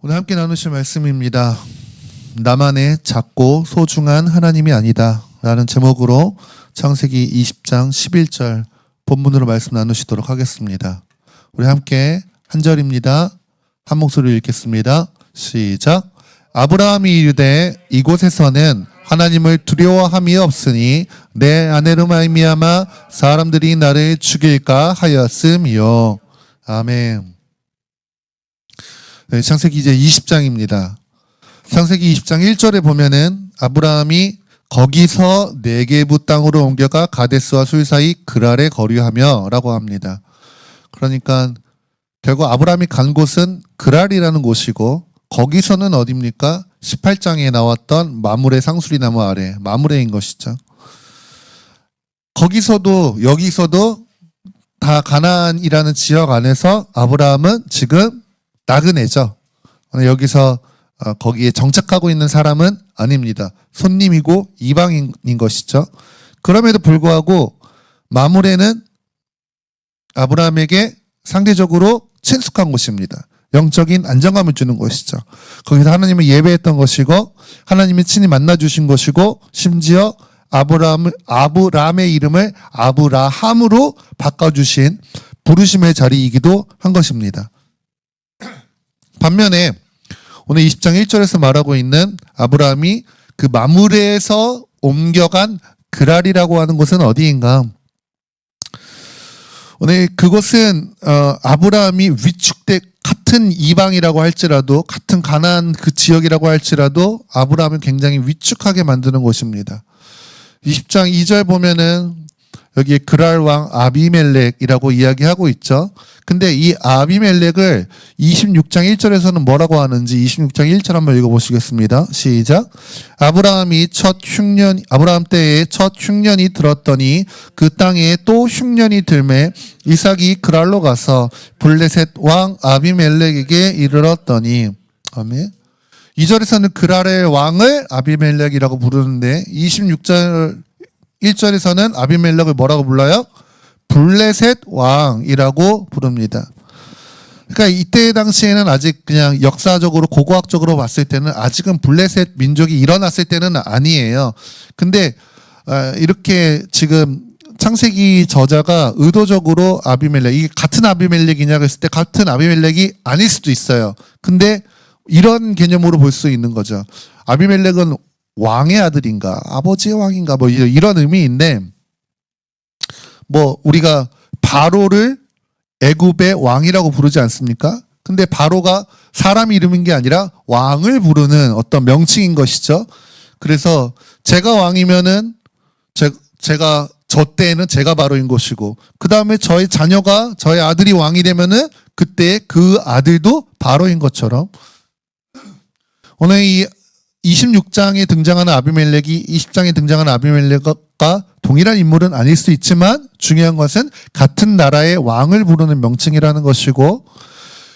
오늘 함께 나누실 말씀입니다. 나만의 작고 소중한 하나님이 아니다 라는 제목으로 창세기 20장 11절 본문으로 말씀 나누시도록 하겠습니다. 우리 함께 한 절입니다. 한 목소리로 읽겠습니다. 시작. 아브라함이 이르되 이곳에서는 하나님을 두려워함이 없으니 내 아내로 말미암아 사람들이 나를 죽일까 하였음이요. 아멘. 네, 창세기 이제 20장입니다. 창세기 20장 1절에 보면은 아브라함이 거기서 네게부 땅으로 옮겨가 가데스와 술 사이 그랄에 거류하며 라고 합니다. 그러니까 결국 아브라함이 간 곳은 그랄이라는 곳이고 거기서는 어디입니까? 18장에 나왔던 마므레 상수리나무 아래 마므레인 것이죠. 거기서도 여기서도 다 가나안이라는 지역 안에서 아브라함은 지금 나그네죠. 여기서 거기에 정착하고 있는 사람은 아닙니다. 손님이고 이방인인 것이죠. 그럼에도 불구하고 마므레는 아브라함에게 상대적으로 친숙한 곳입니다. 영적인 안정감을 주는 곳이죠. 거기서 하나님을 예배했던 것이고 하나님이 친히 만나주신 것이고 심지어 아브라함의 이름을 아브라함으로 바꿔주신 부르심의 자리이기도 한 것입니다. 반면에 오늘 20장 1절에서 말하고 있는 아브라함이 그 마므레에서 옮겨간 그랄이라고 하는 곳은 어디인가? 오늘 그곳은 아브라함이 위축돼 같은 이방이라고 할지라도 같은 가나안 그 지역이라고 할지라도 아브라함을 굉장히 위축하게 만드는 곳입니다. 20장 2절 보면은 여기에 그랄 왕 아비멜렉이라고 이야기하고 있죠. 근데 이 아비멜렉을 26장 1절에서는 뭐라고 하는지 26장 1절 한번 읽어보시겠습니다. 시작. 아브라함 때에 첫 흉년이 들었더니 그 땅에 또 흉년이 들매 이삭이 그랄로 가서 블레셋 왕 아비멜렉에게 이르렀더니 아멘. 2절에서는 그랄의 왕을 아비멜렉이라고 부르는데 26절 1절에서는 아비멜렉을 뭐라고 불러요? 블레셋 왕이라고 부릅니다. 그러니까 이때 당시에는 아직 그냥 역사적으로 고고학적으로 봤을 때는 아직은 블레셋 민족이 일어났을 때는 아니에요. 근데 이렇게 지금 창세기 저자가 의도적으로 아비멜렉, 이게 같은 아비멜렉이냐 그랬을 때 같은 아비멜렉이 아닐 수도 있어요. 근데 이런 개념으로 볼 수 있는 거죠. 아비멜렉은 왕의 아들인가 아버지의 왕인가 뭐 이런 의미인데 뭐 우리가 바로를 애굽의 왕이라고 부르지 않습니까? 근데 바로가 사람 이름인 게 아니라 왕을 부르는 어떤 명칭인 것이죠. 그래서 제가 왕이면은 제가 저 때에는 제가 바로인 것이고 그 다음에 저의 자녀가 저의 아들이 왕이 되면은 그때 그 아들도 바로인 것처럼 오늘 이 26장에 등장하는 아비멜렉이 20장에 등장하는 아비멜렉과 동일한 인물은 아닐 수 있지만 중요한 것은 같은 나라의 왕을 부르는 명칭이라는 것이고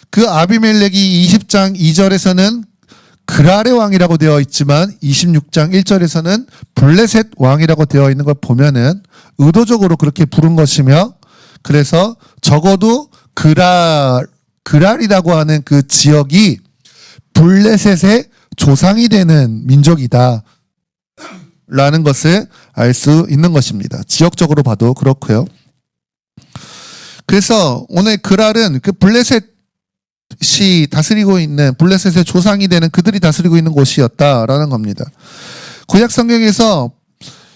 그 아비멜렉이 20장 2절에서는 그랄의 왕이라고 되어 있지만 26장 1절에서는 블레셋 왕이라고 되어 있는 걸 보면은 의도적으로 그렇게 부른 것이며 그래서 적어도 그랄이라고 하는 그 지역이 블레셋의 조상이 되는 민족이다 라는 것을 알 수 있는 것입니다. 지역적으로 봐도 그렇고요. 그래서 오늘 그랄은 그 블레셋이 다스리고 있는 블레셋의 조상이 되는 그들이 다스리고 있는 곳이었다라는 겁니다. 구약 성경에서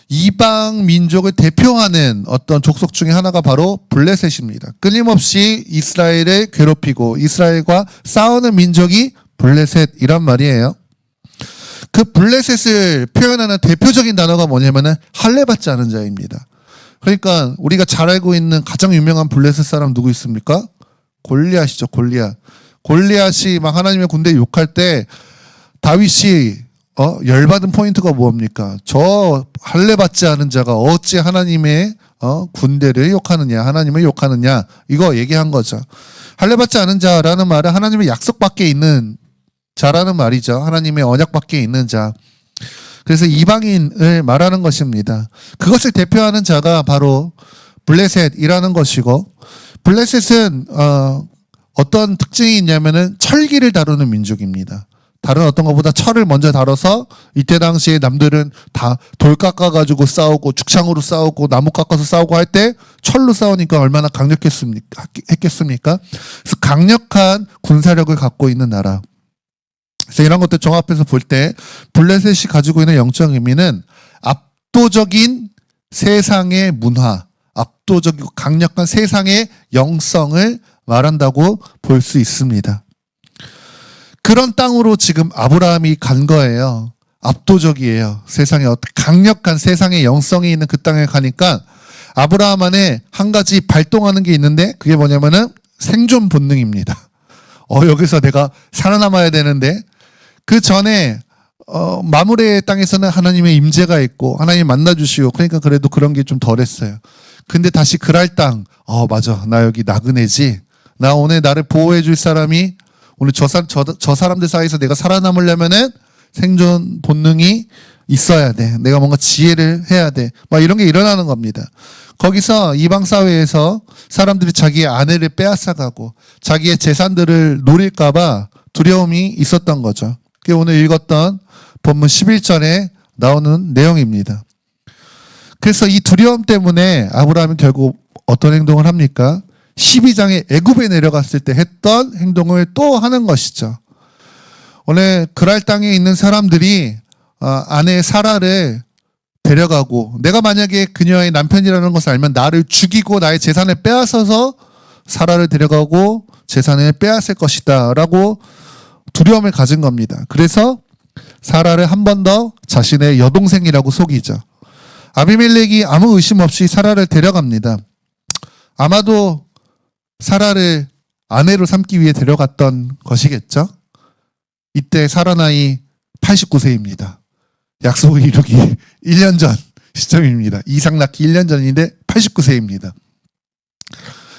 이방 민족을 대표하는 어떤 족속 중에 하나가 바로 블레셋입니다. 끊임없이 이스라엘을 괴롭히고 이스라엘과 싸우는 민족이 블레셋이란 말이에요. 그 블레셋을 표현하는 대표적인 단어가 뭐냐면은 할례받지 않은 자입니다. 그러니까 우리가 잘 알고 있는 가장 유명한 블레셋 사람 누구 있습니까? 골리앗이죠. 골리앗이 막 하나님의 군대 욕할 때 다윗이 열받은 포인트가 뭡니까? 저 할례받지 않은 자가 어찌 하나님의 군대를 욕하느냐, 하나님을 욕하느냐 이거 얘기한 거죠. 할례받지 않은 자라는 말은 하나님의 약속 밖에 있는 자라는 말이죠. 하나님의 언약 밖에 있는 자. 그래서 이방인을 말하는 것입니다. 그것을 대표하는 자가 바로 블레셋이라는 것이고 블레셋은 어떤 특징이 있냐면은 철기를 다루는 민족입니다. 다른 어떤 것보다 철을 먼저 다뤄서 이때 당시에 남들은 다 돌 깎아가지고 싸우고 죽창으로 싸우고 나무 깎아서 싸우고 할 때 철로 싸우니까 얼마나 강력했습니까? 그래서 강력한 군사력을 갖고 있는 나라. 그래서 이런 것들 종합해서 볼 때 블레셋이 가지고 있는 영적 의미는 압도적인 세상의 문화, 압도적이고 강력한 세상의 영성을 말한다고 볼 수 있습니다. 그런 땅으로 지금 아브라함이 간 거예요. 압도적이에요. 세상에 강력한 세상의 영성이 있는 그 땅에 가니까 아브라함 안에 한 가지 발동하는 게 있는데 그게 뭐냐면은 생존 본능입니다. 여기서 내가 살아남아야 되는데 그 전에 마므레 땅에서는 하나님의 임재가 있고 하나님 만나주시고 그러니까 그래도 그런 게 좀 덜했어요. 근데 다시 그랄 땅, 맞아, 나 여기 나그네지. 나 오늘 나를 보호해 줄 사람이 오늘 저 사람들 사이에서 내가 살아남으려면은 생존 본능이 있어야 돼. 내가 뭔가 지혜를 해야 돼. 막 이런 게 일어나는 겁니다. 거기서 이방 사회에서 사람들이 자기의 아내를 빼앗아가고 자기의 재산들을 노릴까봐 두려움이 있었던 거죠. 그게 오늘 읽었던 본문 11절에 나오는 내용입니다. 그래서 이 두려움 때문에 아브라함이 결국 어떤 행동을 합니까? 12장에 애굽에 내려갔을 때 했던 행동을 또 하는 것이죠. 오늘 그랄 땅에 있는 사람들이 아내 사라를 데려가고 내가 만약에 그녀의 남편이라는 것을 알면 나를 죽이고 나의 재산을 빼앗아서 사라를 데려가고 재산을 빼앗을 것이다 라고 두려움을 가진 겁니다. 그래서 사라를 한 번 더 자신의 여동생이라고 속이죠. 아비멜렉이 아무 의심 없이 사라를 데려갑니다. 아마도 사라를 아내로 삼기 위해 데려갔던 것이겠죠. 이때 사라 나이 89세입니다. 약속을 이루기 1년 전 시점입니다. 이삭 낳기 1년 전인데 89세입니다.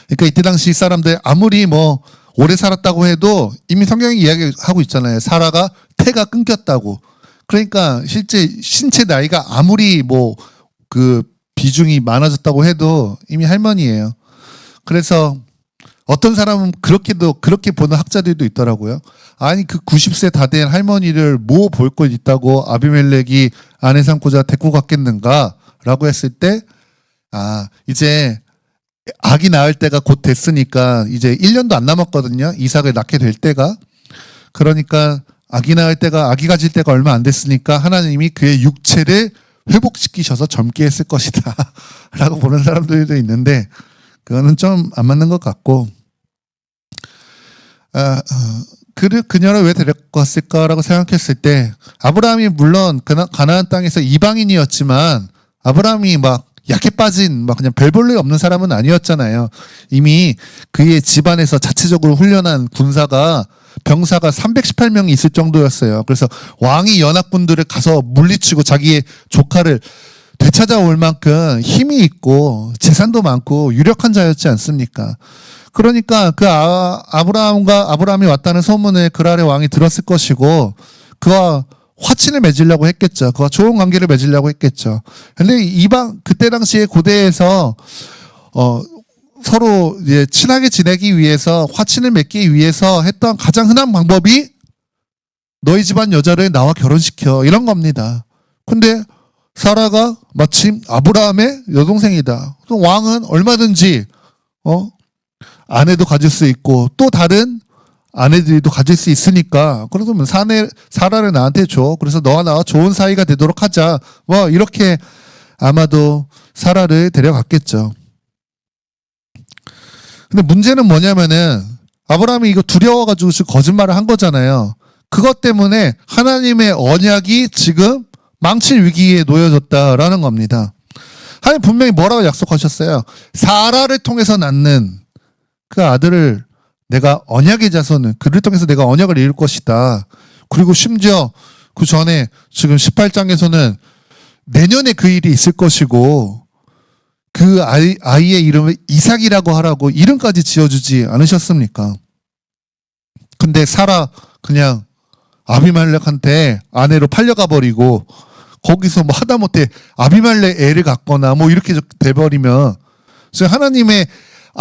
그러니까 이때 당시 사람들 아무리 뭐 오래 살았다고 해도 이미 성경이 이야기하고 있잖아요. 사라가 태가 끊겼다고. 그러니까 실제 신체 나이가 아무리 뭐 그 비중이 많아졌다고 해도 이미 할머니예요. 그래서 어떤 사람은 그렇게 보는 학자들도 있더라고요. 아니 그 90세 다 된 할머니를 뭐 볼 것 있다고 아비멜렉이 아내 삼고자 데리고 갔겠는가 라고 했을 때 이제 아기 낳을 때가 곧 됐으니까 이제 1년도 안 남았거든요. 이삭을 낳게 될 때가. 그러니까 아기 가질 때가 얼마 안 됐으니까 하나님이 그의 육체를 회복시키셔서 젊게 했을 것이다 라고 보는 사람들도 있는데 그거는 좀 안 맞는 것 같고 그녀를 왜 데리고 갔을까라고 생각했을 때 아브라함이 물론 가나안 땅에서 이방인이었지만 아브라함이 막 약해 빠진 막 그냥 별 볼 일 없는 사람은 아니었잖아요. 이미 그의 집안에서 자체적으로 훈련한 병사가 318명이 있을 정도였어요. 그래서 왕이 연합군들을 가서 물리치고 자기의 조카를 되찾아올 만큼 힘이 있고 재산도 많고 유력한 자였지 않습니까? 그러니까 그 아브라함이 왔다는 소문을 그랄의 왕이 들었을 것이고 그와 화친을 맺으려고 했겠죠. 그와 좋은 관계를 맺으려고 했겠죠. 근데 그때 당시에 고대에서 서로 이제 친하게 지내기 위해서 화친을 맺기 위해서 했던 가장 흔한 방법이 너희 집안 여자를 나와 결혼시켜 이런 겁니다. 근데 사라가 마침 아브라함의 여동생이다. 또 왕은 얼마든지 아내도 가질 수 있고 또 다른 아내들도 가질 수 있으니까 그러면 사라를 나한테 줘. 그래서 너와 나와 좋은 사이가 되도록 하자. 뭐 이렇게 아마도 사라를 데려갔겠죠. 근데 문제는 뭐냐면은 아브라함이 이거 두려워가지고 지금 거짓말을 한 거잖아요. 그것 때문에 하나님의 언약이 지금 망칠 위기에 놓여졌다라는 겁니다. 하나님 분명히 뭐라고 약속하셨어요? 사라를 통해서 낳는 그 아들을 내가 언약의 자손은 그를 통해서 내가 언약을 이룰 것이다. 그리고 심지어 그 전에 지금 18장에서는 내년에 그 일이 있을 것이고 그 아이의 이름을 이삭이라고 하라고 이름까지 지어주지 않으셨습니까? 근데 사라 그냥 아비멜렉한테 아내로 팔려가 버리고 거기서 뭐 하다못해 아비멜렉 애를 갖거나 뭐 이렇게 돼버리면 하나님의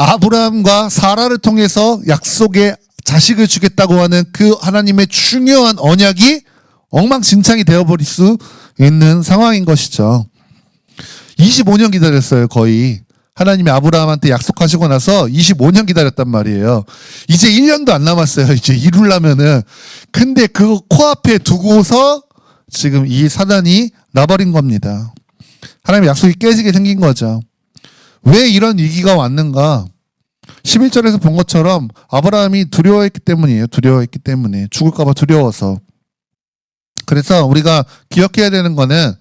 아브라함과 사라를 통해서 약속의 자식을 주겠다고 하는 그 하나님의 중요한 언약이 엉망진창이 되어버릴 수 있는 상황인 것이죠. 25년 기다렸어요, 거의. 하나님이 아브라함한테 약속하시고 나서 25년 기다렸단 말이에요. 이제 1년도 안 남았어요. 이제 이루려면은. 근데 그거 코앞에 두고서 지금 이 사단이 나버린 겁니다. 하나님의 약속이 깨지게 생긴 거죠. 왜 이런 위기가 왔는가? 11절에서 본 것처럼 아브라함이 두려워했기 때문이에요. 두려워했기 때문에. 죽을까봐 두려워서. 그래서 우리가 기억해야 되는 거는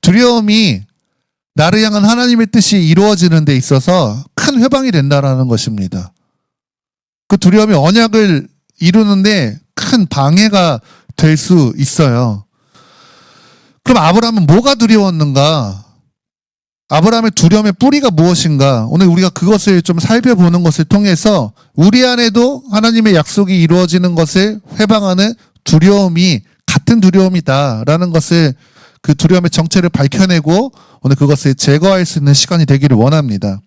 두려움이 나를 향한 하나님의 뜻이 이루어지는 데 있어서 큰 회방이 된다라는 것입니다. 그 두려움이 언약을 이루는데 큰 방해가 될 수 있어요. 그럼 아브라함은 뭐가 두려웠는가? 아브라함의 두려움의 뿌리가 무엇인가? 오늘 우리가 그것을 좀 살펴보는 것을 통해서 우리 안에도 하나님의 약속이 이루어지는 것을 회방하는 두려움이 같은 두려움이다라는 것을 그 두려움의 정체를 밝혀내고 오늘 그것을 제거할 수 있는 시간이 되기를 원합니다.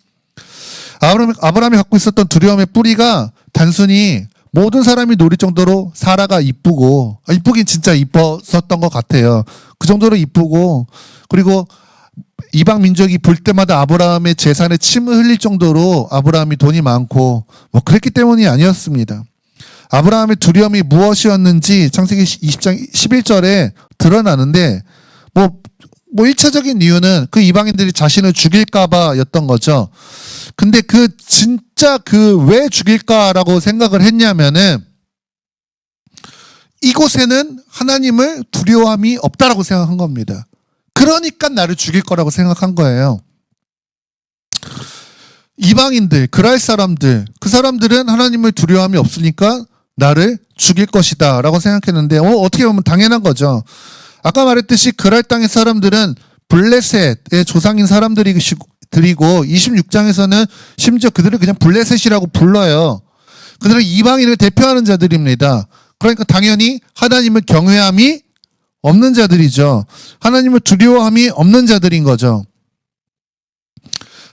아브라함이 갖고 있었던 두려움의 뿌리가 단순히 모든 사람이 노릴 정도로 사라가 이쁘고, 이쁘긴 진짜 이뻤었던 것 같아요. 그 정도로 이쁘고, 그리고 이방 민족이 볼 때마다 아브라함의 재산에 침을 흘릴 정도로 아브라함이 돈이 많고, 뭐 그랬기 때문이 아니었습니다. 아브라함의 두려움이 무엇이었는지 창세기 20장 11절에 드러나는데, 뭐 1차적인 이유는 그 이방인들이 자신을 죽일까봐 였던 거죠. 근데 진짜 왜 죽일까라고 생각을 했냐면은 이곳에는 하나님을 두려움이 없다라고 생각한 겁니다. 그러니까 나를 죽일 거라고 생각한 거예요. 이방인들, 그랄 사람들, 그 사람들은 하나님을 두려움이 없으니까 나를 죽일 것이다 라고 생각했는데 어떻게 보면 당연한 거죠. 아까 말했듯이 그랄 땅의 사람들은 블레셋의 조상인 사람들이고 26장에서는 심지어 그들을 그냥 블레셋이라고 불러요. 그들은 이방인을 대표하는 자들입니다. 그러니까 당연히 하나님을 경외함이 없는 자들이죠. 하나님을 두려워함이 없는 자들인 거죠.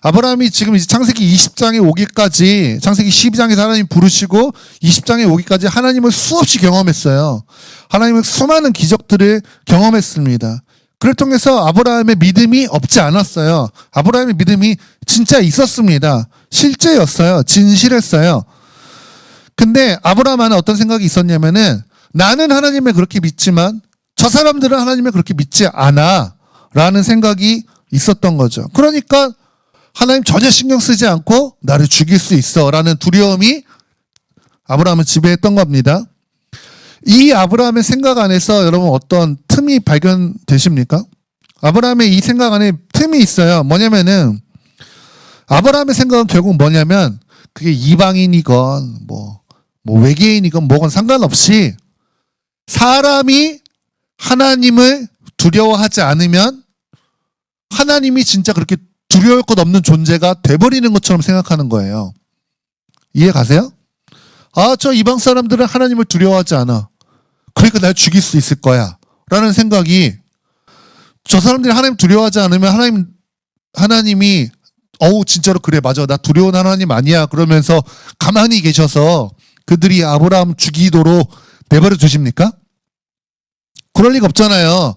아브라함이 지금 이제 창세기 20장에 오기까지, 창세기 12장에서 하나님 부르시고 20장에 오기까지 하나님을 수없이 경험했어요. 하나님의 수많은 기적들을 경험했습니다. 그를 통해서 아브라함의 믿음이 없지 않았어요. 아브라함의 믿음이 진짜 있었습니다. 실제였어요. 진실했어요. 근데 아브라함 안에 어떤 생각이 있었냐면은 나는 하나님을 그렇게 믿지만 저 사람들은 하나님을 그렇게 믿지 않아 라는 생각이 있었던 거죠. 그러니까 하나님 전혀 신경 쓰지 않고 나를 죽일 수 있어 라는 두려움이 아브라함을 지배했던 겁니다. 이 아브라함의 생각 안에서 여러분 어떤 틈이 발견되십니까? 아브라함의 이 생각 안에 틈이 있어요. 뭐냐면은 아브라함의 생각은 결국 뭐냐면 그게 이방인이건 뭐 외계인이건 뭐건 상관없이 사람이 하나님을 두려워하지 않으면 하나님이 진짜 그렇게 두려울 것 없는 존재가 돼버리는 것처럼 생각하는 거예요. 이해 가세요? 저 이방 사람들은 하나님을 두려워하지 않아. 그러니까 날 죽일 수 있을 거야. 라는 생각이 저 사람들이 하나님 두려워하지 않으면 하나님이 진짜로 그래 맞아 나 두려운 하나님 아니야 그러면서 가만히 계셔서 그들이 아브라함 죽이도록 내버려 두십니까? 그럴 리가 없잖아요.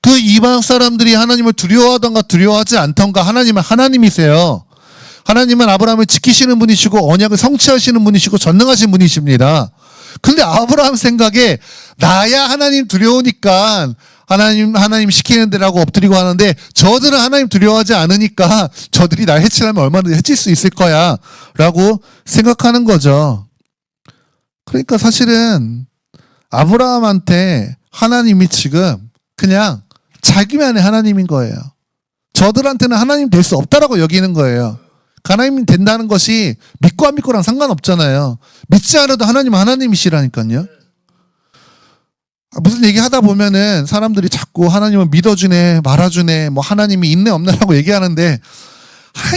그 이방 사람들이 하나님을 두려워하던가 두려워하지 않던가 하나님은 하나님이세요. 하나님은 아브라함을 지키시는 분이시고 언약을 성취하시는 분이시고 전능하신 분이십니다. 근데 아브라함 생각에 나야 하나님 두려우니까 하나님 시키는 대로라고 엎드리고 하는데 저들은 하나님 두려워하지 않으니까 저들이 날 해치려면 얼마든지 해칠 수 있을 거야 라고 생각하는 거죠. 그러니까 사실은 아브라함한테 하나님이 지금 그냥 자기만의 하나님인 거예요. 저들한테는 하나님 될 수 없다라고 여기는 거예요. 하나님 된다는 것이 믿고 안 믿고랑 상관없잖아요. 믿지 않아도 하나님은 하나님이시라니까요. 무슨 얘기 하다 보면은 사람들이 자꾸 하나님은 믿어주네, 말아주네, 뭐 하나님이 있네 없네라고 얘기하는데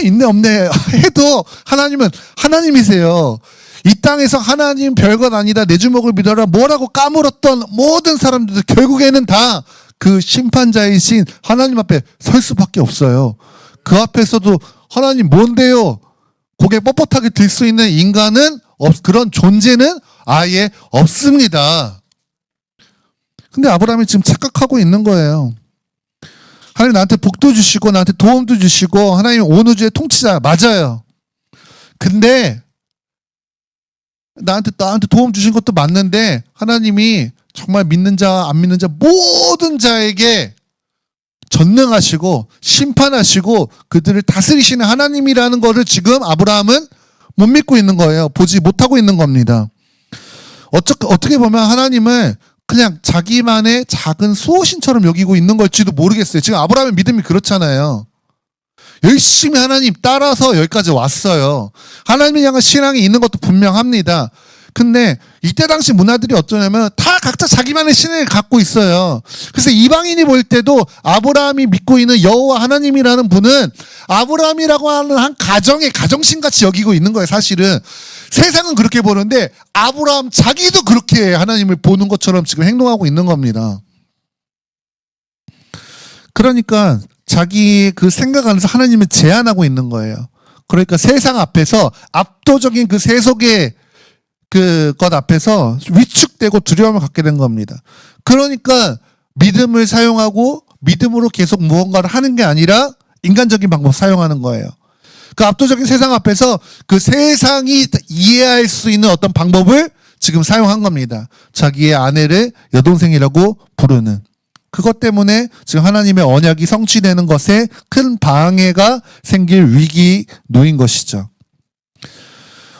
있네 없네 해도 하나님은 하나님이세요. 이 땅에서 하나님 별것 아니다 내 주먹을 믿어라 뭐라고 까물었던 모든 사람들 결국에는 다 그 심판자이신 하나님 앞에 설 수밖에 없어요. 그 앞에서도 하나님 뭔데요? 고개 뻣뻣하게 들 수 있는 인간은 그런 존재는 아예 없습니다. 근데 아브라함이 지금 착각하고 있는 거예요. 하나님 나한테 복도 주시고 나한테 도움도 주시고 하나님 온 우주의 통치자 맞아요. 근데 나한테 도움 주신 것도 맞는데 하나님이 정말 믿는 자 안 믿는 자 모든 자에게 전능하시고 심판하시고 그들을 다스리시는 하나님이라는 거를 지금 아브라함은 못 믿고 있는 거예요. 보지 못하고 있는 겁니다. 어떻게 보면 하나님을 그냥 자기만의 작은 수호신처럼 여기고 있는 걸지도 모르겠어요. 지금 아브라함의 믿음이 그렇잖아요. 열심히 하나님 따라서 여기까지 왔어요. 하나님을 향한 신앙이 있는 것도 분명합니다. 근데 이때 당시 문화들이 어쩌냐면 다 각자 자기만의 신을 갖고 있어요. 그래서 이방인이 볼 때도 아브라함이 믿고 있는 여호와 하나님이라는 분은 아브라함이라고 하는 한 가정의 가정신같이 여기고 있는 거예요. 사실은 세상은 그렇게 보는데 아브라함 자기도 그렇게 하나님을 보는 것처럼 지금 행동하고 있는 겁니다. 그러니까 자기 그 생각 안에서 하나님을 제한하고 있는 거예요. 그러니까 세상 앞에서 압도적인 그 세속의 것 앞에서 위축되고 두려움을 갖게 된 겁니다. 그러니까 믿음을 사용하고 믿음으로 계속 무언가를 하는 게 아니라 인간적인 방법 사용하는 거예요. 그 압도적인 세상 앞에서 그 세상이 이해할 수 있는 어떤 방법을 지금 사용한 겁니다. 자기의 아내를 여동생이라고 부르는. 그것 때문에 지금 하나님의 언약이 성취되는 것에 큰 방해가 생길 위기에 놓인 것이죠.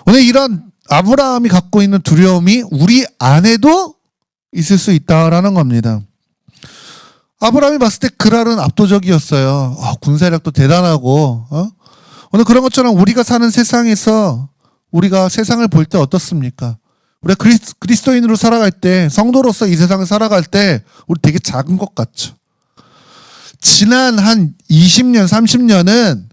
오늘 이런 아브라함이 갖고 있는 두려움이 우리 안에도 있을 수 있다라는 겁니다. 아브라함이 봤을 때 그랄은 압도적이었어요. 군사력도 대단하고. 오늘 그런 것처럼 우리가 사는 세상에서 우리가 세상을 볼 때 어떻습니까? 우리가 그리스도인으로 살아갈 때, 성도로서 이 세상을 살아갈 때 우리 되게 작은 것 같죠. 지난 한 20년, 30년은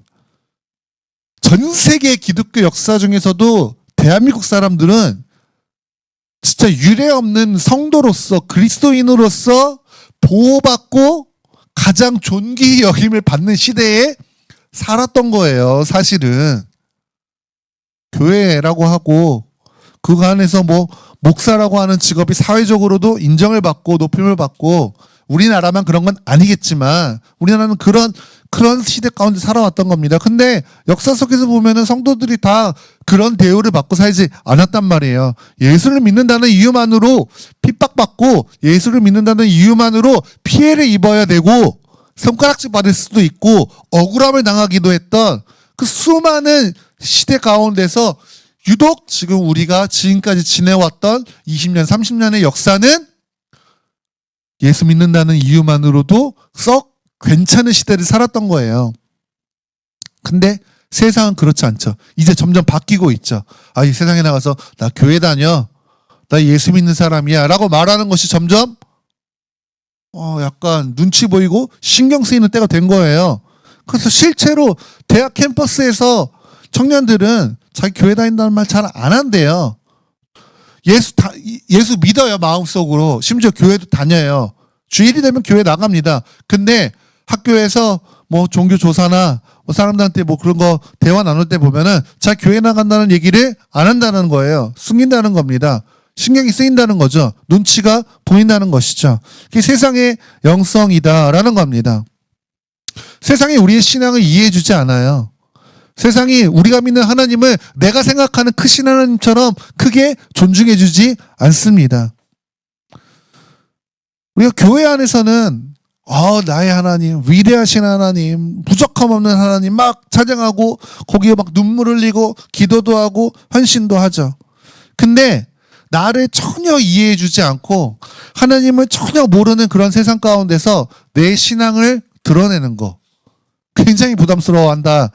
전 세계 기독교 역사 중에서도 대한민국 사람들은 진짜 유례없는 성도로서 그리스도인으로서 보호받고 가장 존귀 여김을 받는 시대에 살았던 거예요. 사실은 교회라고 하고 그 안에서 뭐 목사라고 하는 직업이 사회적으로도 인정을 받고 높임을 받고 우리나라만 그런 건 아니겠지만 우리나라는 그런 시대 가운데 살아왔던 겁니다. 근데 역사 속에서 보면은 성도들이 다 그런 대우를 받고 살지 않았단 말이에요. 예수를 믿는다는 이유만으로 핍박받고 예수를 믿는다는 이유만으로 피해를 입어야 되고 손가락질 받을 수도 있고 억울함을 당하기도 했던 그 수많은 시대 가운데서 유독 지금 우리가 지금까지 지내왔던 20년, 30년의 역사는 예수 믿는다는 이유만으로도 썩 괜찮은 시대를 살았던 거예요. 근데 세상은 그렇지 않죠. 이제 점점 바뀌고 있죠. 이 세상에 나가서 나 교회 다녀. 나 예수 믿는 사람이야. 라고 말하는 것이 점점 약간 눈치 보이고 신경 쓰이는 때가 된 거예요. 그래서 실제로 대학 캠퍼스에서 청년들은 자기 교회 다닌다는 말 잘 안 한대요. 예수 믿어요, 마음속으로. 심지어 교회도 다녀요. 주일이 되면 교회 나갑니다. 근데 학교에서 뭐 종교 조사나 뭐 사람들한테 뭐 그런 거 대화 나눌 때 보면은 자기 교회 나간다는 얘기를 안 한다는 거예요. 숨긴다는 겁니다. 신경이 쓰인다는 거죠. 눈치가 보인다는 것이죠. 그게 세상의 영성이다라는 겁니다. 세상이 우리의 신앙을 이해해주지 않아요. 세상이 우리가 믿는 하나님을 내가 생각하는 크신 하나님처럼 크게 존중해주지 않습니다. 우리가 교회 안에서는 나의 하나님, 위대하신 하나님, 부족함 없는 하나님 막 찬양하고 거기에 막 눈물 흘리고 기도도 하고 헌신도 하죠. 근데 나를 전혀 이해해주지 않고 하나님을 전혀 모르는 그런 세상 가운데서 내 신앙을 드러내는 거 굉장히 부담스러워한다.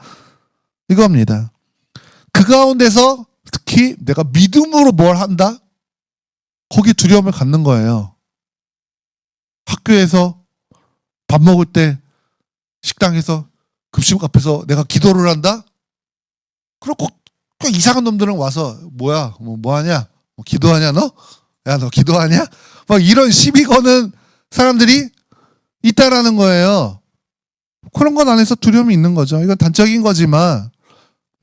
이겁니다. 그 가운데서 특히 내가 믿음으로 뭘 한다? 거기 두려움을 갖는 거예요. 학교에서 밥 먹을 때 식당에서 급식 앞에서 내가 기도를 한다? 그럼 꼭 이상한 놈들은 와서 뭐야? 뭐 하냐? 뭐 기도하냐 너? 야, 너 기도하냐? 막 이런 시비 거는 사람들이 있다라는 거예요. 그런 것 안에서 두려움이 있는 거죠. 이건 단적인 거지만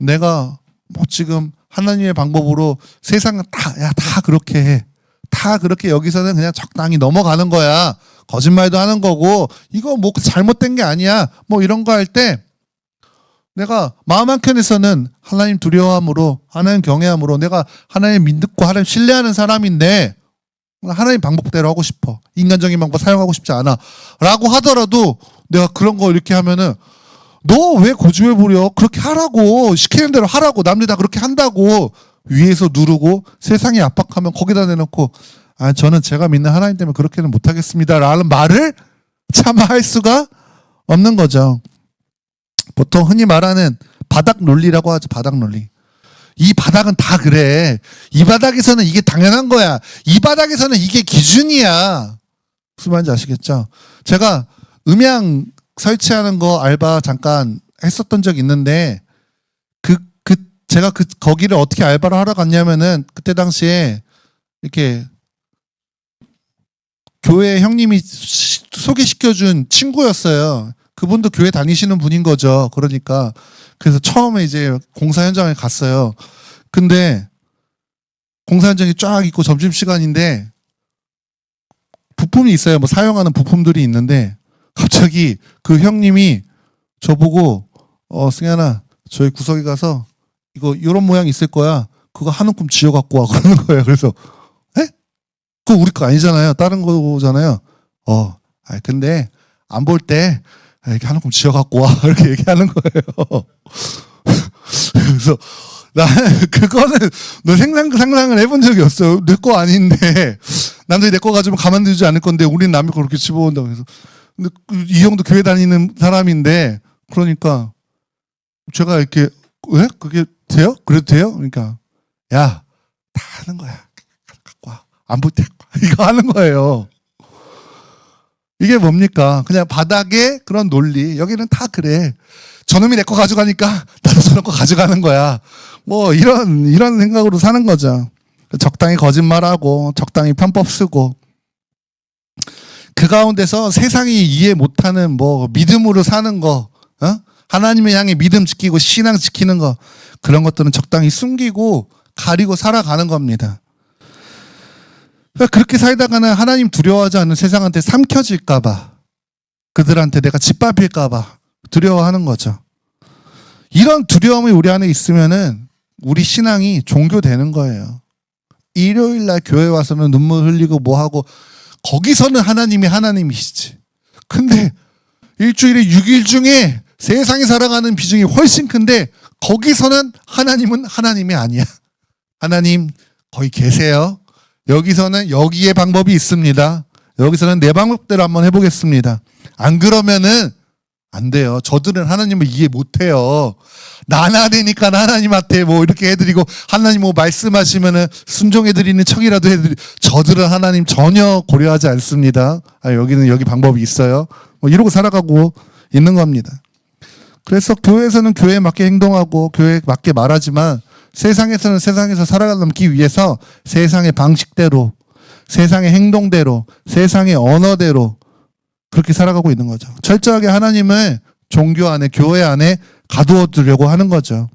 내가 뭐 지금 하나님의 방법으로 세상은 다 그렇게 해. 다 그렇게 여기서는 그냥 적당히 넘어가는 거야. 거짓말도 하는 거고, 이거 뭐 잘못된 게 아니야. 뭐 이런 거 할 때, 내가 마음 한켠에서는 하나님 두려워함으로, 하나님 경외함으로, 내가 하나님 믿고 하나님 신뢰하는 사람인데, 하나님 방법대로 하고 싶어. 인간적인 방법 사용하고 싶지 않아. 라고 하더라도, 내가 그런 거 이렇게 하면은, 너 왜 고집을 부려? 그렇게 하라고. 시키는 대로 하라고. 남들 다 그렇게 한다고. 위에서 누르고 세상이 압박하면 거기다 내놓고 저는 제가 믿는 하나님 때문에 그렇게는 못하겠습니다. 라는 말을 차마 할 수가 없는 거죠. 보통 흔히 말하는 바닥 논리라고 하죠. 바닥 논리. 이 바닥은 다 그래. 이 바닥에서는 이게 당연한 거야. 이 바닥에서는 이게 기준이야. 무슨 말인지 아시겠죠? 제가 음향 설치하는 거 알바 잠깐 했었던 적이 있는데 제가 거기를 어떻게 알바를 하러 갔냐면은 그때 당시에 이렇게 교회 형님이 소개시켜준 친구였어요. 그분도 교회 다니시는 분인 거죠. 그러니까 그래서 처음에 이제 공사 현장에 갔어요. 근데 공사 현장이 쫙 있고 점심시간인데 부품이 있어요. 뭐 사용하는 부품들이 있는데 갑자기 그 형님이 저보고 승현아 저희 구석에 가서 이거 이런 모양 있을 거야. 그거 한 움큼 지어 갖고 와 그러는 거예요. 그래서 에? 그거 우리 거 아니잖아요. 다른 거잖아요. 근데 안 볼 때 이렇게 한 움큼 지어 갖고 와 이렇게 얘기하는 거예요. 그래서 나는 그거는 상상을 해본 적이 없어요. 내 거 아닌데 남들이 내 거 가지면 가만두지 않을 건데 우리는 남의 거 그렇게 집어온다고 해서 근데 이 형도 교회 다니는 사람인데 그러니까 제가 이렇게 왜? 그게 돼요? 그래도 돼요? 그러니까 야, 다 하는 거야. 갖고 와. 안 볼 때 이거 하는 거예요. 이게 뭡니까? 그냥 바닥에 그런 논리. 여기는 다 그래. 저놈이 내 거 가져가니까 나도 저놈 거 가져가는 거야. 뭐 이런 생각으로 사는 거죠. 적당히 거짓말하고 적당히 편법 쓰고 그 가운데서 세상이 이해 못하는 뭐 믿음으로 사는 거, 하나님을 향해 믿음 지키고 신앙 지키는 거 그런 것들은 적당히 숨기고 가리고 살아가는 겁니다. 그렇게 살다가는 하나님 두려워하지 않는 세상한테 삼켜질까 봐 그들한테 내가 짓밟힐까 봐 두려워하는 거죠. 이런 두려움이 우리 안에 있으면은 우리 신앙이 종교되는 거예요. 일요일 날 교회 와서는 눈물 흘리고 뭐 하고 거기서는 하나님이 하나님이시지. 근데 일주일에 6일 중에 세상에 살아가는 비중이 훨씬 큰데 거기서는 하나님은 하나님이 아니야. 하나님 거기 계세요. 여기서는 여기에 방법이 있습니다. 여기서는 내 방법대로 한번 해보겠습니다. 안 그러면은 안 돼요. 저들은 하나님을 이해 못해요. 나나 되니까 하나님한테 뭐 이렇게 해드리고 하나님 뭐 말씀하시면은 순종해드리는 척이라도 해드리고 저들은 하나님 전혀 고려하지 않습니다. 여기는 여기 방법이 있어요. 뭐 이러고 살아가고 있는 겁니다. 그래서 교회에서는 교회에 맞게 행동하고 교회에 맞게 말하지만 세상에서는 세상에서 살아남기 위해서 세상의 방식대로 세상의 행동대로 세상의 언어대로 그렇게 살아가고 있는 거죠. 철저하게 하나님을 종교 안에 교회 안에 가두어 두려고 하는 거죠.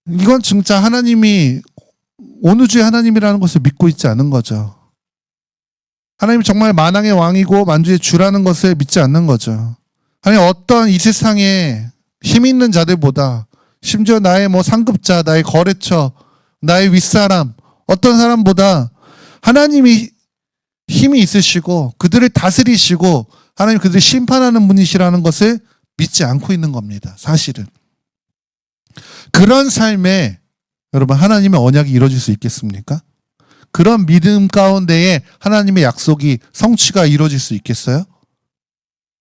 이건 진짜 하나님이 어느 주의 하나님이라는 것을 믿고 있지 않은 거죠. 하나님이 정말 만왕의 왕이고 만주의 주라는 것을 믿지 않는 거죠. 아니 어떤 이 세상에 힘 있는 자들보다 심지어 나의 뭐 상급자, 나의 거래처, 나의 윗사람 어떤 사람보다 하나님이 힘이 있으시고 그들을 다스리시고 하나님 그들을 심판하는 분이시라는 것을 믿지 않고 있는 겁니다. 사실은. 그런 삶에 여러분 하나님의 언약이 이루어질 수 있겠습니까? 그런 믿음 가운데에 하나님의 약속이 성취가 이루어질 수 있겠어요?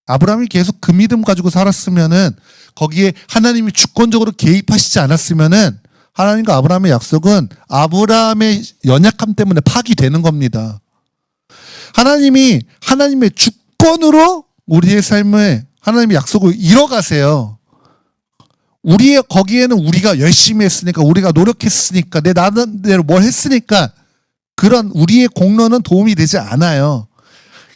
아브라함이 계속 그 믿음 가지고 살았으면은 거기에 하나님이 주권적으로 개입하시지 않았으면은 하나님과 아브라함의 약속은 아브라함의 연약함 때문에 파기되는 겁니다. 하나님이 하나님의 주권으로 우리의 삶에 하나님의 약속을 이뤄가세요. 거기에는 우리가 열심히 했으니까 우리가 노력했으니까 내 나름대로 뭘 했으니까 그런 우리의 공로는 도움이 되지 않아요.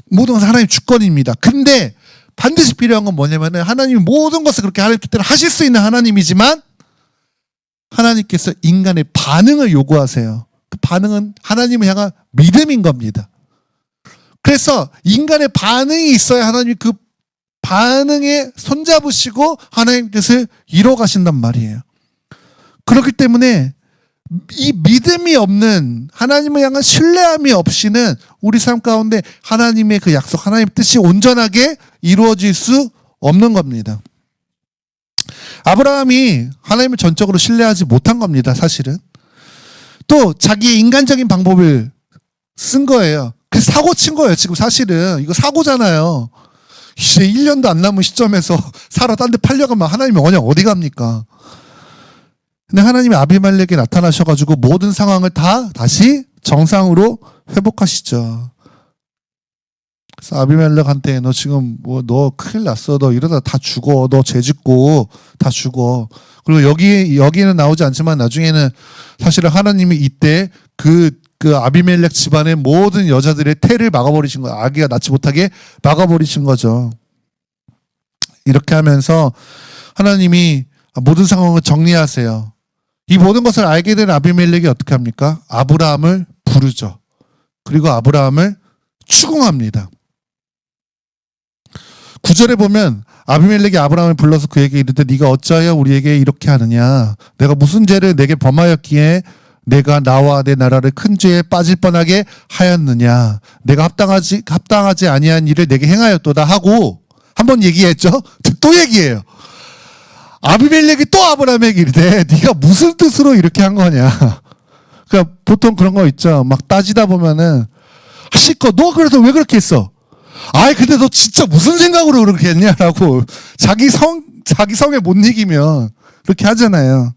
모든 것은 하나님의 주권입니다. 근데 반드시 필요한 건 뭐냐면은 하나님이 모든 것을 그렇게 하나님 뜻대로 하실 수 있는 하나님이지만 하나님께서 인간의 반응을 요구하세요. 그 반응은 하나님을 향한 믿음인 겁니다. 그래서 인간의 반응이 있어야 하나님이 그 반응에 손잡으시고 하나님 뜻을 이뤄 가신단 말이에요. 그렇기 때문에 이 믿음이 없는, 하나님을 향한 신뢰함이 없이는 우리 삶 가운데 하나님의 그 약속, 하나님의 뜻이 온전하게 이루어질 수 없는 겁니다. 아브라함이 하나님을 전적으로 신뢰하지 못한 겁니다, 사실은. 또 자기의 인간적인 방법을 쓴 거예요. 그래서 사고 친 거예요, 지금 사실은. 이거 사고잖아요. 이제 1년도 안 남은 시점에서 사라 딴 데 팔려가면 하나님의 언약 어디 갑니까? 근데 하나님이 아비멜렉에 나타나셔가지고 모든 상황을 다 다시 정상으로 회복하시죠. 그래서 아비멜렉한테 너 지금 뭐 너 큰일 났어. 너 이러다 다 죽어. 너 죄 짓고 다 죽어. 그리고 여기는 나오지 않지만 나중에는 사실은 하나님이 이때 그 아비멜렉 집안의 모든 여자들의 태를 막아버리신 거예요. 아기가 낳지 못하게 막아버리신 거죠. 이렇게 하면서 하나님이 모든 상황을 정리하세요. 이 모든 것을 알게 된 아비멜렉이 어떻게 합니까? 아브라함을 부르죠. 그리고 아브라함을 추궁합니다. 9절에 보면 아비멜렉이 아브라함을 불러서 그에게 이르되 네가 어찌하여 우리에게 이렇게 하느냐? 내가 무슨 죄를 내게 범하였기에 내가 나와 내 나라를 큰 죄에 빠질 뻔하게 하였느냐? 내가 합당하지 아니한 일을 내게 행하였도다 하고 한번 얘기했죠. 또 얘기해요. 아비멜렉이 또 아브라함에게 이르되 네가 무슨 뜻으로 이렇게 한 거냐? 그러니까 보통 그런 거 있죠. 막 따지다 보면은 시꺼 너 그래서 왜 그렇게 했어? 아이 근데 너 진짜 무슨 생각으로 그렇게 했냐라고 자기 성에 못 이기면 그렇게 하잖아요.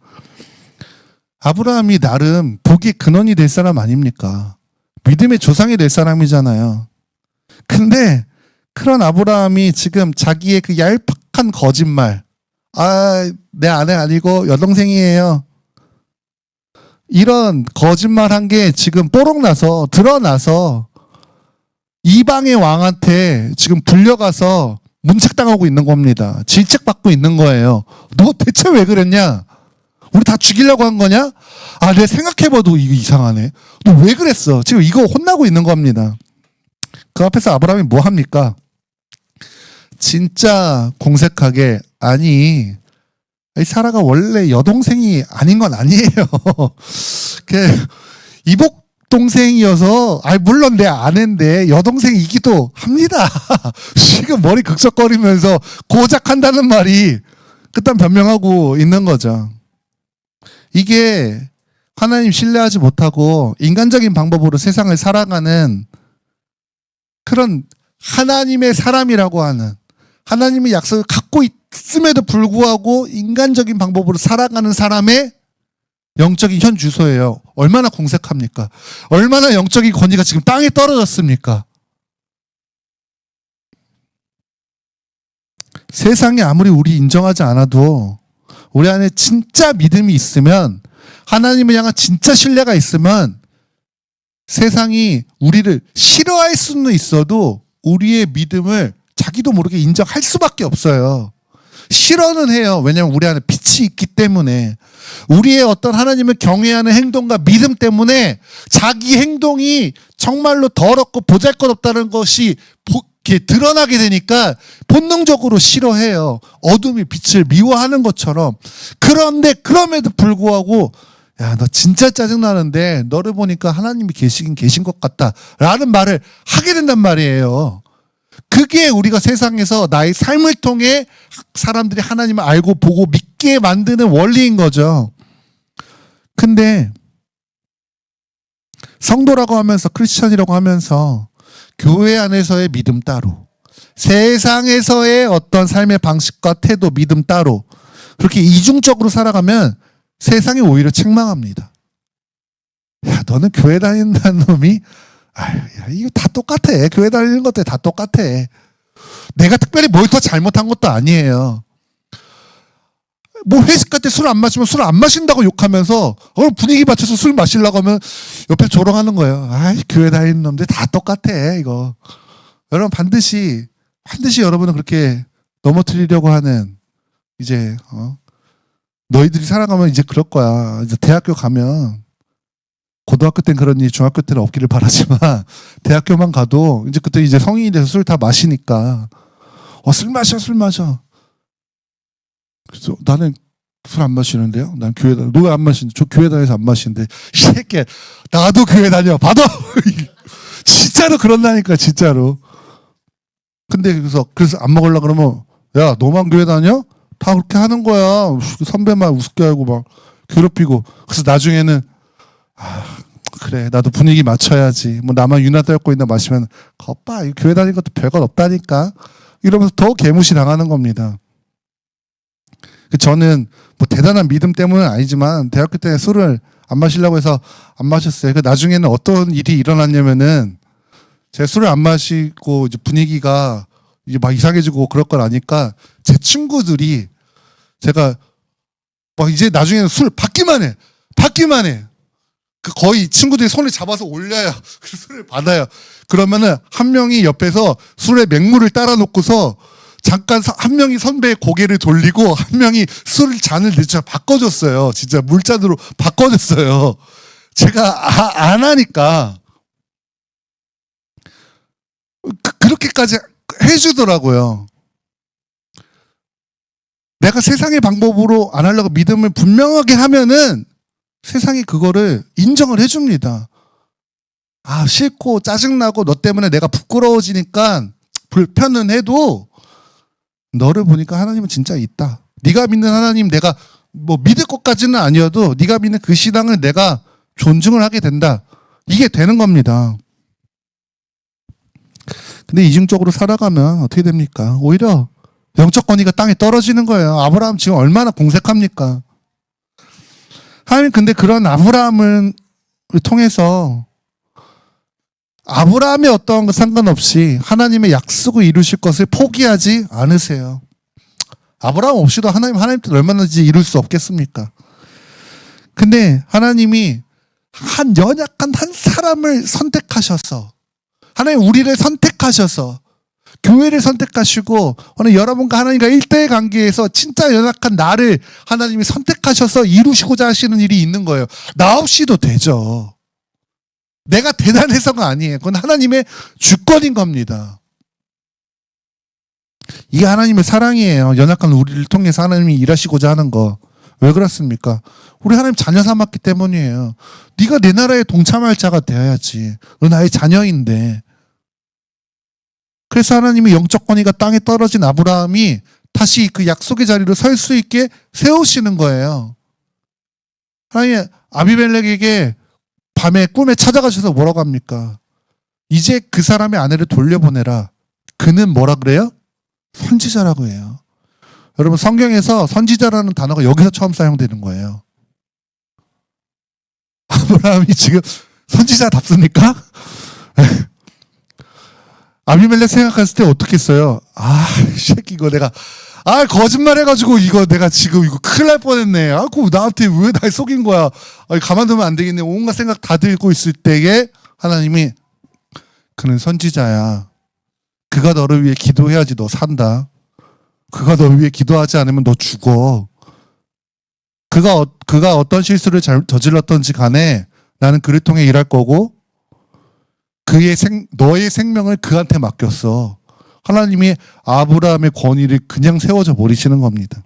아브라함이 나름 복의 근원이 될 사람 아닙니까? 믿음의 조상이 될 사람이잖아요. 근데 그런 아브라함이 지금 자기의 그 얄팍한 거짓말, 내 아내 아니고 여동생이에요. 이런 거짓말 한 게 지금 뽀록 나서 드러나서 이방의 왕한테 지금 불려가서 문책당하고 있는 겁니다. 질책받고 있는 거예요. 너 대체 왜 그랬냐? 우리 다 죽이려고 한 거냐? 내가 생각해봐도 이거 이상하네. 너 왜 그랬어? 지금 이거 혼나고 있는 겁니다. 그 앞에서 아브라함이 뭐 합니까? 진짜 공색하게 아니 사라가 원래 여동생이 아닌 건 아니에요. 이복 동생이어서 물론 내 아내인데 여동생이기도 합니다. 지금 머리 극적거리면서 고작한다는 말이 그딴 변명하고 있는 거죠. 이게 하나님 신뢰하지 못하고 인간적인 방법으로 세상을 살아가는 그런 하나님의 사람이라고 하는, 하나님의 약속을 갖고 있음에도 불구하고 인간적인 방법으로 살아가는 사람의 영적인 현 주소예요. 얼마나 공색합니까? 얼마나 영적인 권위가 지금 땅에 떨어졌습니까? 세상이 아무리 우리 인정하지 않아도 우리 안에 진짜 믿음이 있으면, 하나님을 향한 진짜 신뢰가 있으면 세상이 우리를 싫어할 수는 있어도 우리의 믿음을 자기도 모르게 인정할 수밖에 없어요. 싫어는 해요. 왜냐하면 우리 안에 빛이 있기 때문에. 우리의 어떤 하나님을 경외하는 행동과 믿음 때문에 자기 행동이 정말로 더럽고 보잘것없다는 것이 드러나게 되니까 본능적으로 싫어해요. 어둠이 빛을 미워하는 것처럼. 그런데 그럼에도 불구하고 야, 너 진짜 짜증나는데 너를 보니까 하나님이 계시긴 계신 것 같다 라는 말을 하게 된단 말이에요. 그게 우리가 세상에서 나의 삶을 통해 사람들이 하나님을 알고 보고 믿게 만드는 원리인 거죠. 근데 성도라고 하면서, 크리스천이라고 하면서 교회 안에서의 믿음 따로, 세상에서의 어떤 삶의 방식과 태도, 믿음 따로, 그렇게 이중적으로 살아가면 세상이 오히려 책망합니다. 야, 너는 교회 다닌다는 놈이 야, 이거 다 똑같아. 교회 다니는 것들 다 똑같아. 내가 특별히 뭘 더 잘못한 것도 아니에요. 뭐 회식 갈 때 술 안 마시면 술 안 마신다고 욕하면서 분위기 맞춰서 술 마시려고 하면 옆에 조롱하는 거예요. 교회 다니는 놈들 다 똑같아 이거. 여러분 반드시 여러분은 그렇게 넘어뜨리려고 하는 이제 너희들이 살아가면 이제 그럴 거야. 이제 대학교 가면 고등학교 땐 그러니 중학교 때는 없기를 바라지만 대학교만 가도 이제 그때 이제 성인이 돼서 술 다 마시니까 술 마셔. 그래서 나는 술 안 마시는데요. 난 교회 다녀. 너 왜 안 마시는데? 저 교회 다녀서 안 마시는데. 이 새끼 나도 교회 다녀. 받아. 진짜로 그런다니까 진짜로. 근데 그래서 안 먹으려고 그러면 야 너만 교회 다녀? 다 그렇게 하는 거야. 선배만 우습게 하고 막 괴롭히고. 그래서 나중에는 그래 나도 분위기 맞춰야지. 뭐 나만 유나 떨고 있나 마시면 거봐 교회 다니는 것도 별것 없다니까. 이러면서 더 개무시 당하는 겁니다. 저는 뭐 대단한 믿음 때문은 아니지만 대학교 때 술을 안 마시려고 해서 안 마셨어요. 나중에는 어떤 일이 일어났냐면은 제가 술을 안 마시고 이제 분위기가 이제 막 이상해지고 그럴 걸 아니까 제 친구들이 제가 막 이제 나중에는 술 받기만 해. 거의 친구들이 손을 잡아서 올려요. 그 술을 받아요. 그러면은 한 명이 옆에서 술에 맹물을 따라 놓고서 잠깐 한 명이 선배의 고개를 돌리고 한 명이 술 잔을 진짜 바꿔줬어요. 진짜 물잔으로 바꿔줬어요. 제가 안 하니까 그렇게까지 해주더라고요. 내가 세상의 방법으로 안 하려고 믿음을 분명하게 하면은 세상이 그거를 인정을 해줍니다. 싫고 짜증나고 너 때문에 내가 부끄러워지니까 불편은 해도 너를 보니까 하나님은 진짜 있다. 네가 믿는 하나님 내가 뭐 믿을 것까지는 아니어도 네가 믿는 그 신앙을 내가 존중을 하게 된다. 이게 되는 겁니다. 근데 이중적으로 살아가면 어떻게 됩니까? 오히려 영적 권위가 땅에 떨어지는 거예요. 아브라함 지금 얼마나 공색합니까? 하나님 근데 그런 아브라함을 통해서 아브라함의 어떠한 것 상관없이 하나님의 약속을 이루실 것을 포기하지 않으세요. 아브라함 없이도 하나님 뜻 얼마나지 이룰 수 없겠습니까? 근데 하나님이 연약한 한 사람을 선택하셔서 하나님 우리를 선택하셔서 교회를 선택하시고 오늘 여러분과 하나님과 1대1 관계에서 진짜 연약한 나를 하나님이 선택하셔서 이루시고자 하시는 일이 있는 거예요. 나 없이도 되죠. 내가 대단해서가 아니에요. 그건 하나님의 주권인 겁니다. 이게 하나님의 사랑이에요. 연약한 우리를 통해서 하나님이 일하시고자 하는 거. 왜 그렇습니까? 우리 하나님 자녀 삼았기 때문이에요. 네가 내 나라에 동참할 자가 되어야지. 너 나의 자녀인데. 그래서 하나님이 영적 권위가 땅에 떨어진 아브라함이 다시 그 약속의 자리로 설 수 있게 세우시는 거예요. 하나님 아비멜렉에게 밤에 꿈에 찾아가셔서 뭐라고 합니까? 이제 그 사람의 아내를 돌려보내라. 그는 뭐라 그래요? 선지자라고 해요. 여러분 성경에서 선지자라는 단어가 여기서 처음 사용되는 거예요. 아브라함이 지금 선지자답습니까? 아비멜렉 생각했을 때 어떻게 했어요? 이 새끼 이거 내가 거짓말 해가지고 이거 내가 지금 이거 큰일 날 뻔했네. 나한테 왜 날 속인 거야? 가만두면 안 되겠네. 온갖 생각 다 들고 있을 때에 하나님이 그는 선지자야. 그가 너를 위해 기도해야지 너 산다. 그가 너를 위해 기도하지 않으면 너 죽어. 그가 어떤 실수를 저질렀던지 간에 나는 그를 통해 일할 거고 너의 생명을 그한테 맡겼어. 하나님이 아브라함의 권위를 그냥 세워져 버리시는 겁니다.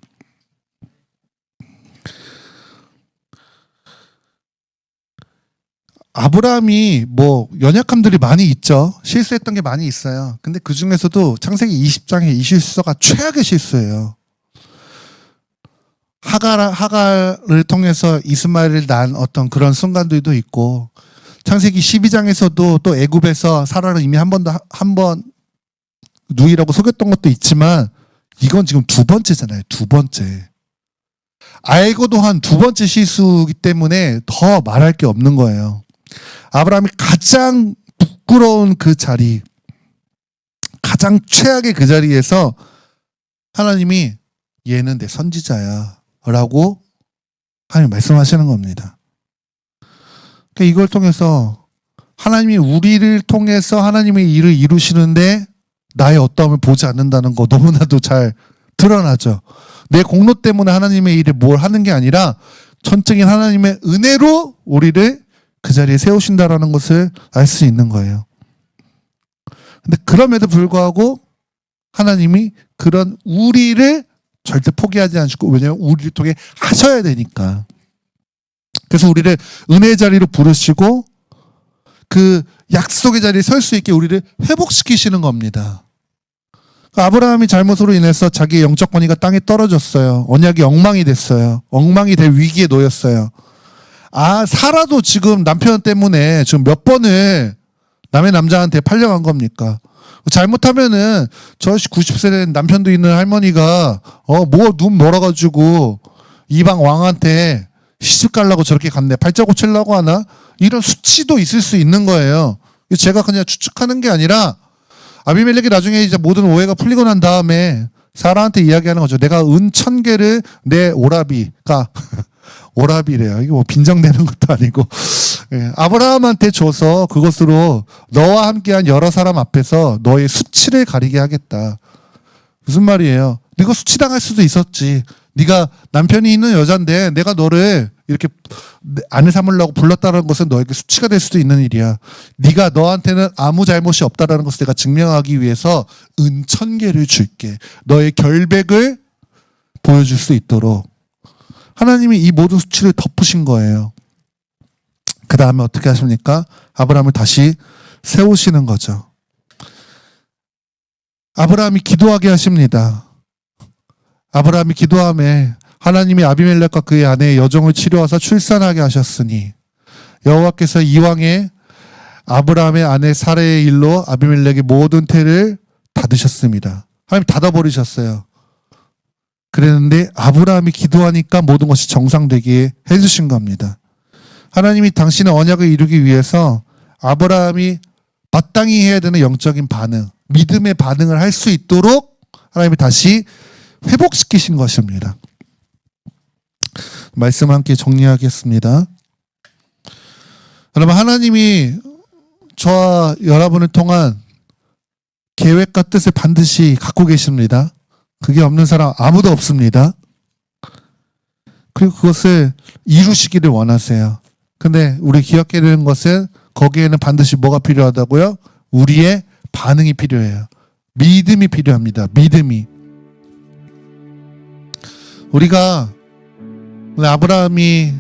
아브라함이 뭐 연약함들이 많이 있죠. 실수했던 게 많이 있어요. 근데 그 중에서도 창세기 20장의 이 실수가 최악의 실수예요. 하갈을 통해서 이스마엘을 낳은 어떤 그런 순간들도 있고 창세기 12장에서도 또 애굽에서 사라를 이미 한 번 누이라고 속였던 것도 있지만 이건 지금 두 번째잖아요. 두 번째. 알고도 한 두 번째 실수이기 때문에 더 말할 게 없는 거예요. 아브라함이 가장 부끄러운 그 자리, 가장 최악의 그 자리에서 하나님이 얘는 내 선지자야 라고 하나님 말씀하시는 겁니다. 그러니까 이걸 통해서 하나님이 우리를 통해서 하나님의 일을 이루시는데 나의 어떠함을 보지 않는다는 거 너무나도 잘 드러나죠. 내 공로 때문에 하나님의 일을 뭘 하는 게 아니라 전적인 하나님의 은혜로 우리를 그 자리에 세우신다라는 것을 알 수 있는 거예요. 근데 그럼에도 불구하고 하나님이 그런 우리를 절대 포기하지 않으시고, 왜냐하면 우리를 통해 하셔야 되니까. 그래서 우리를 은혜의 자리로 부르시고 그 약속의 자리에 설 수 있게 우리를 회복시키시는 겁니다. 아브라함이 잘못으로 인해서 자기의 영적 권위가 땅에 떨어졌어요. 언약이 엉망이 됐어요. 엉망이 될 위기에 놓였어요. 사라도 지금 남편 때문에 지금 몇 번을 남의 남자한테 팔려간 겁니까? 잘못하면은 저 90세 된 남편도 있는 할머니가 눈 멀어가지고 이방 왕한테 시집 가려고 저렇게 갔네, 발자 고치려고 하나? 이런 수치도 있을 수 있는 거예요. 제가 그냥 추측하는 게 아니라 아비멜렉이 나중에 이제 모든 오해가 풀리고 난 다음에 사라한테 이야기하는 거죠. 내가 은 1000개를 내 오라비가 오라비래요. 이게 뭐 빈정되는 것도 아니고, 아브라함한테 줘서 그것으로 너와 함께한 여러 사람 앞에서 너의 수치를 가리게 하겠다. 무슨 말이에요? 네가 수치당할 수도 있었지. 네가 남편이 있는 여잔데 내가 너를 이렇게 아내 삼으려고 불렀다는 것은 너에게 수치가 될 수도 있는 일이야. 네가 너한테는 아무 잘못이 없다라는 것을 내가 증명하기 위해서 은 1000개를 줄게. 너의 결백을 보여줄 수 있도록 하나님이 이 모든 수치를 덮으신 거예요. 그 다음에 어떻게 하십니까? 아브라함을 다시 세우시는 거죠. 아브라함이 기도하게 하십니다. 아브라함이 기도함에 하나님이 아비멜렉과 그의 아내의 여종을 치료하사 출산하게 하셨으니 여호와께서 이왕에 아브라함의 아내 사레의 일로 아비멜렉의 모든 태를 닫으셨습니다. 하나님 닫아버리셨어요. 그랬는데 아브라함이 기도하니까 모든 것이 정상되게 해주신 겁니다. 하나님이 당신의 언약을 이루기 위해서 아브라함이 마땅히 해야 되는 영적인 반응, 믿음의 반응을 할 수 있도록 하나님이 다시 회복시키신 것입니다. 말씀 함께 정리하겠습니다. 여러분, 하나님이 저와 여러분을 통한 계획과 뜻을 반드시 갖고 계십니다. 그게 없는 사람 아무도 없습니다. 그리고 그것을 이루시기를 원하세요. 근데 우리 기억해야 되는 것은 거기에는 반드시 뭐가 필요하다고요? 우리의 반응이 필요해요. 믿음이 필요합니다. 믿음이. 우리가 아브라함이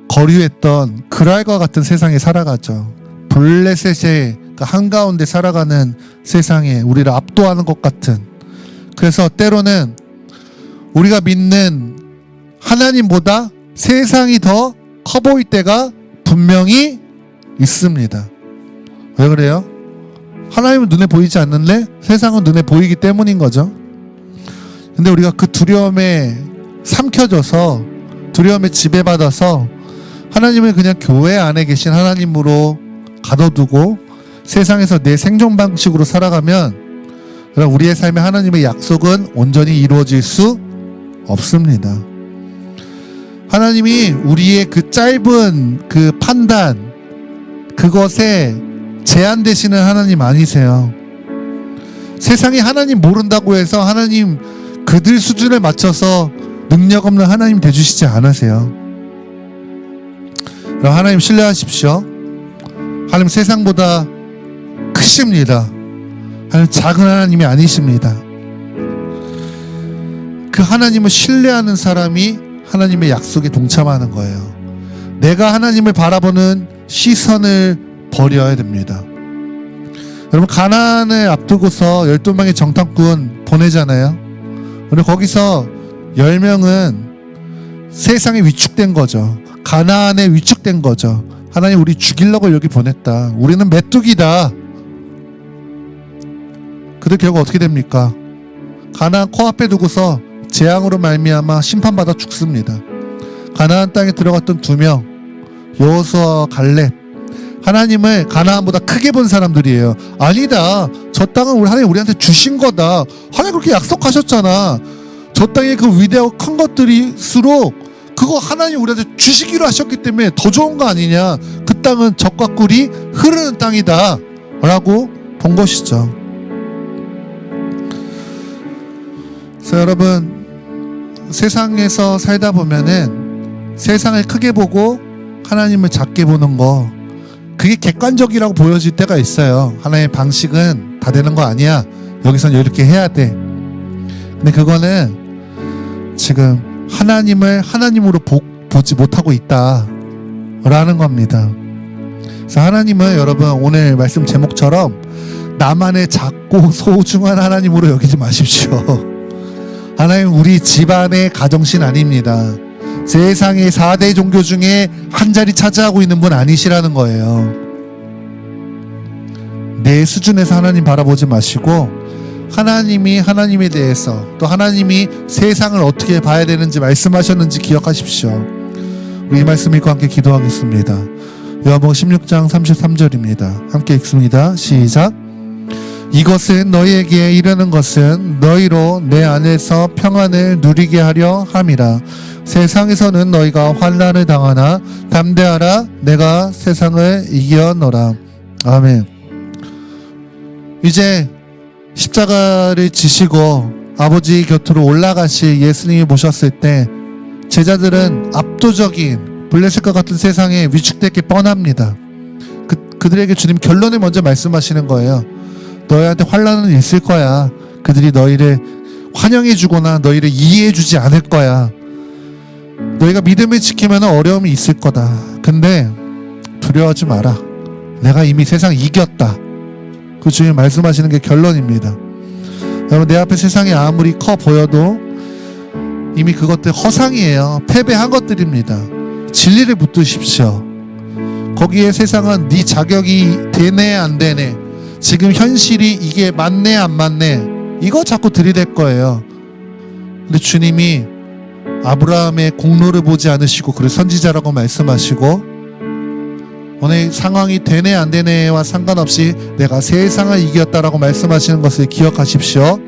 거류했던 그랄과 같은 세상에 살아가죠. 블레셋의 한가운데 살아가는 세상에 우리를 압도하는 것 같은, 그래서 때로는 우리가 믿는 하나님보다 세상이 더 커 보일 때가 분명히 있습니다. 왜 그래요? 하나님은 눈에 보이지 않는데 세상은 눈에 보이기 때문인 거죠. 근데 우리가 그 두려움에 삼켜져서, 두려움에 지배받아서 하나님을 그냥 교회 안에 계신 하나님으로 가둬두고 세상에서 내 생존 방식으로 살아가면 우리의 삶에 하나님의 약속은 온전히 이루어질 수 없습니다. 하나님이 우리의 그 짧은 그 판단, 그것에 제한되시는 하나님 아니세요. 세상이 하나님 모른다고 해서 하나님 그들 수준에 맞춰서 능력 없는 하나님 되주시지 않으세요. 하나님 신뢰하십시오. 하나님 세상보다 크십니다. 하나님 작은 하나님이 아니십니다. 그 하나님을 신뢰하는 사람이 하나님의 약속에 동참하는 거예요. 내가 하나님을 바라보는 시선을 버려야 됩니다. 여러분, 가나안을 앞두고서 12명의 정탐꾼 보내잖아요. 근데 거기서 10명은 세상에 위축된 거죠. 가나안에 위축된 거죠. 하나님, 우리 죽이려고 여기 보냈다. 우리는 메뚜기다. 그들 결국 어떻게 됩니까? 가나안 코앞에 두고서 재앙으로 말미암아 심판받아 죽습니다. 가나안 땅에 들어갔던 2명, 여호수아와 갈렙, 하나님을 가나안보다 크게 본 사람들이에요. 아니다, 저 땅은 하나님 우리한테 주신 거다. 하나님 그렇게 약속하셨잖아. 저 땅에 그 위대하고 큰 것들일수록 그거 하나님 우리한테 주시기로 하셨기 때문에 더 좋은 거 아니냐. 그 땅은 젖과 꿀이 흐르는 땅이다 라고 본 것이죠. 그래서 여러분, 세상에서 살다 보면은 세상을 크게 보고 하나님을 작게 보는 거, 그게 객관적이라고 보여질 때가 있어요. 하나의 방식은 다 되는 거 아니야, 여기선 이렇게 해야 돼. 근데 그거는 지금 하나님을 하나님으로 보지 못하고 있다라는 겁니다. 그래서 하나님은 여러분 오늘 말씀 제목처럼 나만의 작고 소중한 하나님으로 여기지 마십시오. 하나님 우리 집안의 가정신 아닙니다. 세상의 4대 종교 중에 한 자리 차지하고 있는 분 아니시라는 거예요. 내 수준에서 하나님 바라보지 마시고 하나님이 하나님에 대해서, 또 하나님이 세상을 어떻게 봐야 되는지 말씀하셨는지 기억하십시오. 우리 이 말씀 읽고 함께 기도하겠습니다. 요한복음 16장 33절입니다. 함께 읽습니다. 시작. 이것은 너희에게 이르는 것은 너희로 내 안에서 평안을 누리게 하려 함이라. 세상에서는 너희가 환난을 당하나 담대하라, 내가 세상을 이겨노라. 아멘. 이제 십자가를 지시고 아버지 곁으로 올라가실 예수님이 보셨을 때 제자들은 압도적인 블레셋과 같은 세상에 위축되기 뻔합니다. 그들에게 주님 결론을 먼저 말씀하시는 거예요. 너희한테 환난은 있을 거야. 그들이 너희를 환영해주거나 너희를 이해해주지 않을 거야. 너희가 믿음을 지키면 어려움이 있을 거다. 근데 두려워하지 마라. 내가 이미 세상 이겼다. 그 주님 말씀하시는 게 결론입니다. 여러분, 내 앞에 세상이 아무리 커 보여도 이미 그것들 허상이에요. 패배한 것들입니다. 진리를 붙드십시오. 거기에 세상은 네 자격이 되네 안 되네, 지금 현실이 이게 맞네 안 맞네, 이거 자꾸 들이댈 거예요. 근데 주님이 아브라함의 공로를 보지 않으시고 그를 선지자라고 말씀하시고, 오늘 상황이 되네 안 되네와 상관없이 내가 세상을 이겼다라고 말씀하시는 것을 기억하십시오.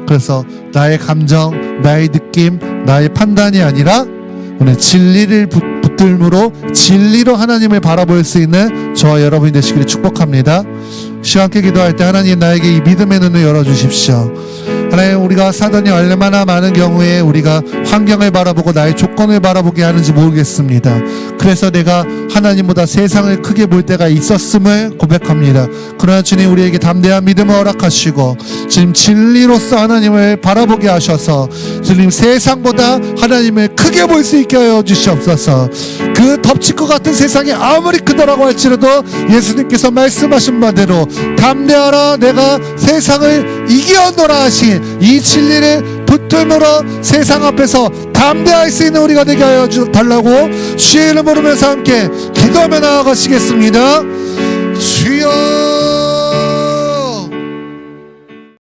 그래서 나의 감정, 나의 느낌, 나의 판단이 아니라 오늘 진리를 붙들므로 진리로 하나님을 바라볼 수 있는 저와 여러분이 되시기를 축복합니다. 시간 함께 기도할 때 하나님 나에게 이 믿음의 눈을 열어주십시오. 하나님, 우리가 사단이 얼마나 많은 경우에 우리가 환경을 바라보고 나의 조건을 바라보게 하는지 모르겠습니다. 그래서 내가 하나님보다 세상을 크게 볼 때가 있었음을 고백합니다. 그러나 주님, 우리에게 담대한 믿음을 허락하시고 주님 진리로서 하나님을 바라보게 하셔서 주님 세상보다 하나님을 크게 볼 수 있게 하여 주시옵소서. 그 덮칠 것 같은 세상이 아무리 크다라고 할지라도 예수님께서 말씀하신 바대로 담대하라, 내가 세상을 이겨노라 하신 이 진리를 붙들므로 세상 앞에서 담대할 수 있는 우리가 되게 하여 달라고 주의 이름을 부르면서 함께 기도하며 나아가시겠습니다.